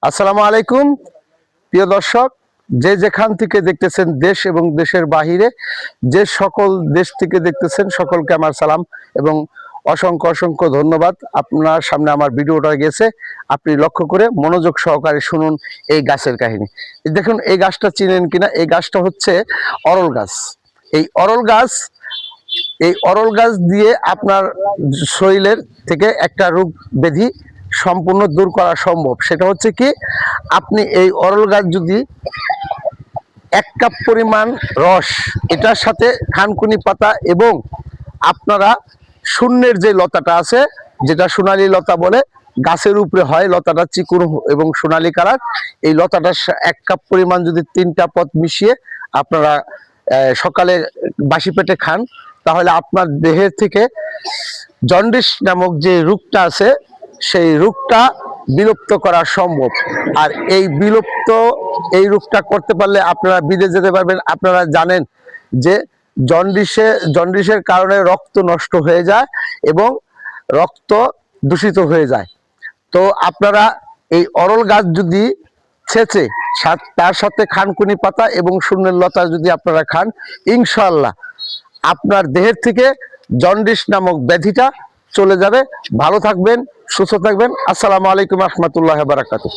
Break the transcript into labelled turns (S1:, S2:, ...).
S1: আসসালামু আলাইকুম প্রিয় দর্শক, যে যেখান থেকে দেখতেছেন দেশ এবং দেশের বাহিরে, যে সকল দেশ থেকে দেখতেছেন সকলকে আমার সালাম এবং অসংখ্য অসংখ্য ধন্যবাদ। আপনার সামনে আমার ভিডিওটা গেছে, আপনি লক্ষ্য করে মনোযোগ সহকারে শুনুন এই গাছের কাহিনী। দেখুন এই গাছটা চিনেন কিনা। এই গাছটা হচ্ছে অরল গাছ। এই অরল গাছ দিয়ে আপনার শরীরের থেকে একটা রোগ ব্যাধি সম্পূর্ণ দূর করা সম্ভব। সেটা হচ্ছে কি, আপনি এই অরল গাছ যদি 1 কাপ পরিমাণ রস, এটার সাথে থানকুনি পাতা এবং আপনারা শূন্যের যে লতাটা আছে, যেটা সোনালী লতা বলে, গাছের উপরে হয়, লতাটা চিকুন এবং সোনালী কালার, এই লতাটা 1 কাপ পরিমাণ যদি 3টা পদ মিশিয়ে আপনারা সকালে বাসি পেটে খান, তাহলে আপনার দেহের থেকে জন্ডিস নামক যে রোগটা আছে সেই রোগটা বিলুপ্ত করা সম্ভব। আর এই রোগটা করতে পারলে আপনারা বিদেশ যেতে পারবেন। আপনারা জানেন যে জন্ডিসের কারণে রক্ত নষ্ট হয়ে যায় এবং রক্ত দূষিত হয়ে যায়। তো আপনারা এই অরল গাছ যদি ছেঁচে তার সাথে খানকুনি পাতা এবং শূন্যের লতা যদি আপনারা খান, ইনশাআল্লাহ আপনার দেহের থেকে জন্ডিস নামক ব্যাধিটা চলে যাবে। ভালো থাকবেন, সুস্থ থাকবেন। আসসালামু আলাইকুম রহমতুল্লাহ বারাকাতুহু।